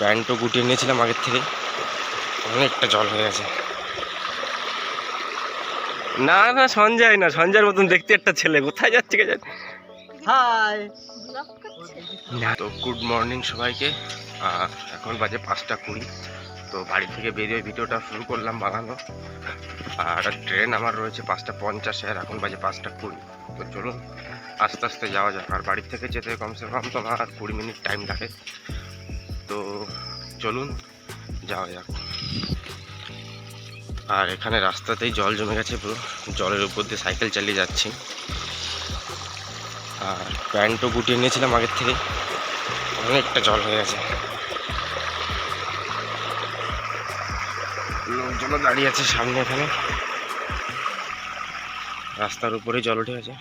প্যান্টও গুটিয়ে নিয়েছিলাম আগের থেকে, অনেকটা জল হয়ে গেছে। না না সঞ্জয় না, সঞ্জয়ের মতন দেখতে একটা ছেলে, কোথায় যাচ্ছে কে জানে। হাই না তো গুড মর্নিং সবাইকে। এখন বাজে 5:20। তো বাড়ি থেকে বেরিয়ে ভিডিওটা শুরু করলাম বানানো। আর ট্রেন আমার রয়েছে 5:50, আর এখন বাজে 5:20। তো চলুন আস্তে আস্তে যাওয়া যাক। আর বাড়ি থেকে যেতে কমসে কম তো আমার 20 মিনিট টাইম লাগে। তো চলুন যাওয়া যাক। আর এখানে রাস্তাতেই জল জমে গেছে পুরো, জলের উপর দিয়ে সাইকেল চালিয়ে যাচ্ছি। আর প্যান্টও গুটিয়ে নিয়েছিলাম আগের থেকে, অনেকটা জল হয়ে গেছে। লোকজনও দাঁড়িয়ে আছে সামনে, এখানে রাস্তার উপরেই জল উঠে গেছে।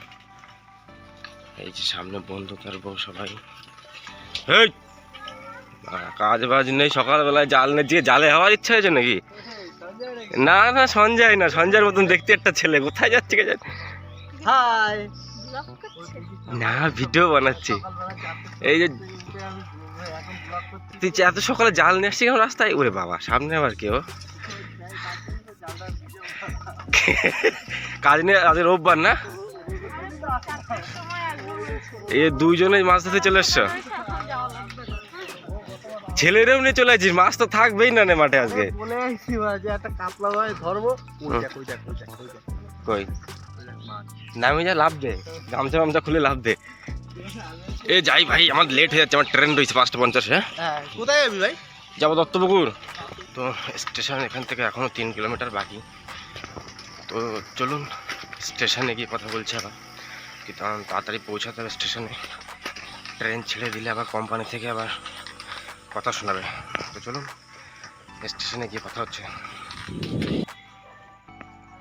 এই যে সামনে বন্ধু তার বউ সবাই। এই কাজ বাজ নেই, সকালবেলায় জাল নিয়ে জালে হওয়ার ইচ্ছা হয়েছে নাকি? না না সঞ্জয় না, সঞ্জয়ের মতন দেখতে একটা ছেলে, কোথায় যাচ্ছে কে জানে। হাই না ভিডিও বানাচ্ছি। এই যে তুই এত সকালে জাল নিয়ে আসছিস কেন রাস্তায়? ওরে বাবা, সামনে আবার কেউ কাজ নিয়ে, আজ রোববার না? এই দুইজনে মাছ ধরতে চলে এসছো, ছেলেরেও নিয়ে চলে আসছিস, মাছ তো থাকবেই না মাঠে আজকে। বলে আইছি যে একটা কাতলা ভাই ধরবো, কই নামে যা, লাভ দে, গামছা গামছা খুলে লাভ দে। এ যাই ভাই, আমার লেট হয়ে যাচ্ছে, আমার ট্রেন রয়েছে 5:50। হ্যাঁ কোথায় যাবি ভাই? যাবো দত্তপুকুর। তো স্টেশন এখান থেকে এখনও 3 কিলোমিটার বাকি। তো চলুন স্টেশনে গিয়ে কথা বলছি আবার, কিন্তু তাড়াতাড়ি পৌঁছাতে হবে স্টেশনে। ট্রেন ছেড়ে দিলে আবার কোম্পানি থেকে আবার কথা শোনাবে। তো চলুন স্টেশনে গিয়ে কথা হচ্ছে।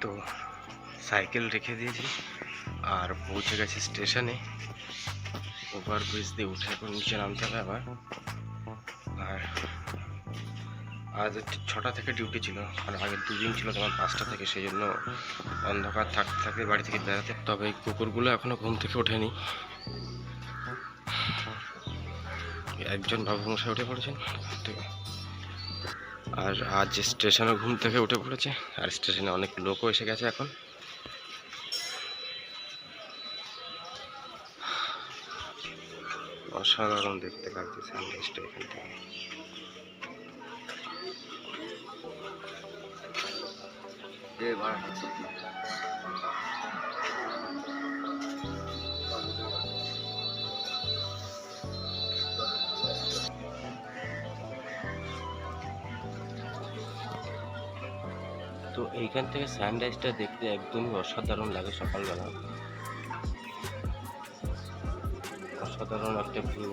তো সাইকেল রেখে দিয়েছি আর পৌঁছে গেছি স্টেশনে। ওভারব্রিজ দিয়ে উঠে এখন নিচে নামতে হবে আবার। আর আজ 6টা থেকে ডিউটি ছিল, আর আগে 2 দিন ছিল তোমার 5টা থেকে, সেই জন্য অন্ধকার থাকতে থাকতে বাড়ি থেকে বেড়াতে। তবে এই কুকুরগুলো এখনো ঘুম থেকে ওঠেনি। একজন বাবুমশাই উঠে পড়েছেন, আর আজ স্টেশনে ঘুম থেকে উঠে পড়েছে। আর স্টেশনে অনেক লোকও এসে গেছে এখন। অসাধারণ দেখতে লাগছে সানরাইজটা এখান থেকে। তো এইখান থেকে সানরাইজটা দেখতে একদমই অসাধারণ লাগে সকালবেলা, অসাধারণ একটা ভিউ।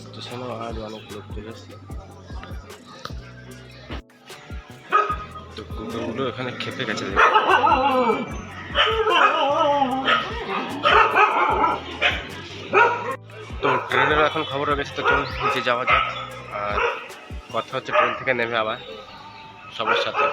স্টেশনেও আজ অনেক লোক চলে এসছে। তো কুকুরগুলো এখানে খেপে গেছে। তো ট্রেনেরও এখন খবর হয়ে গেছে, তো চলুন নিচে যাওয়া যাক। আর কথা হচ্ছে ট্রেন থেকে নেমে আবার সবার সাথে।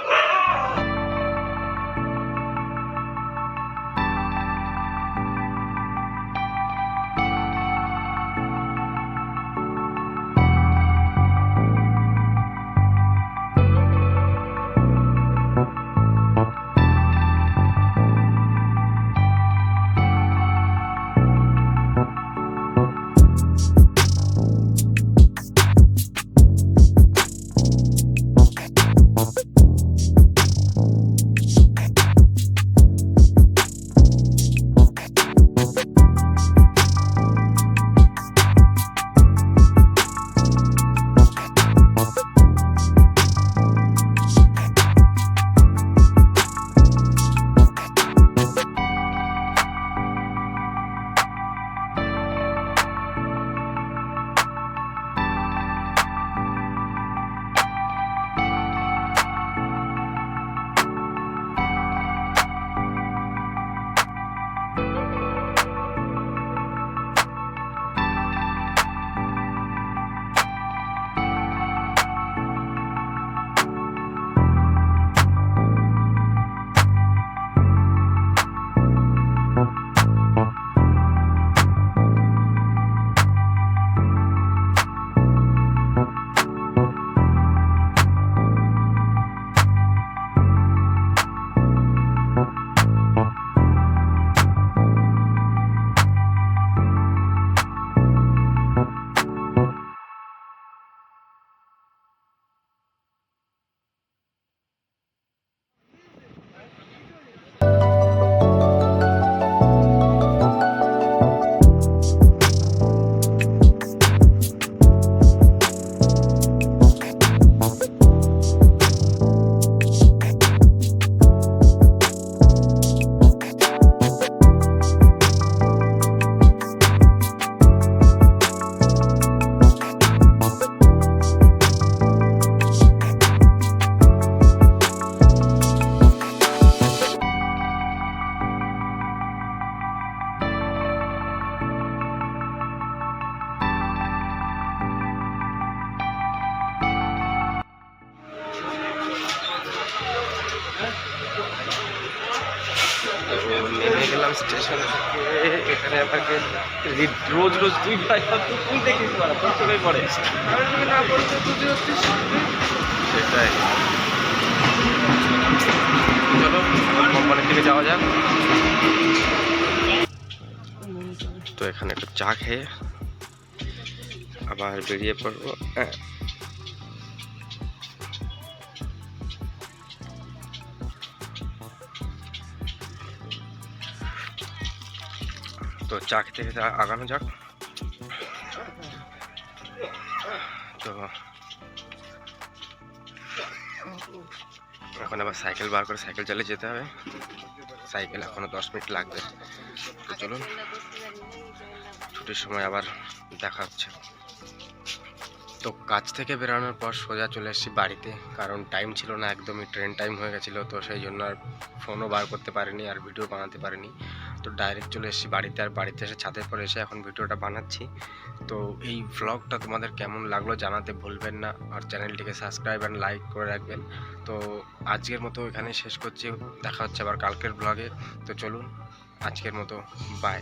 স্টেশন থেকে এখানে আমাকে রোজ রোজ তুই ভাই তুই দেখিস মারা তোর চোখে পড়ে না পড়ছে তুই হচ্ছিস সেটাই। চলো কোম্পানির দিকে যাওয়া যাক। তো এখানে একটু চা খেয়ে আবার বেরিয়ে পড়বো। হ্যাঁ, তো চা খেতে খেতে আগানো যাক। তো এখন আবার সাইকেল বার করে সাইকেল চালিয়ে যেতে হবে। সাইকেল এখনো 10 মিনিট লাগবে। তো চলুন ছুটির সময় আবার দেখা হচ্ছে। তো কাজ থেকে বেরোনোর পর সোজা চলে এসেছি বাড়িতে, কারণ টাইম ছিল না একদমই, ট্রেন টাইম হয়ে গেছিলো। তো সেই জন্য আর ফোনও বার করতে পারিনি আর ভিডিও বানাতে পারিনি। তো ডাইরেক্ট চলে এসেছি বাড়িতে, আর বাড়িতে এসে ছাদের পরে এসে এখন ভিডিওটা বানাচ্ছি। তো এই ভ্লগটা তোমাদের কেমন লাগলো জানাতে ভুলবেন না, আর চ্যানেলটিকে সাবস্ক্রাইব অ্যান্ড লাইক করে রাখবেন। তো আজকের মতো এখানে শেষ করছি, দেখা হচ্ছে আবার কালকের ভ্লগে। তো চলুন আজকের মতো বাই।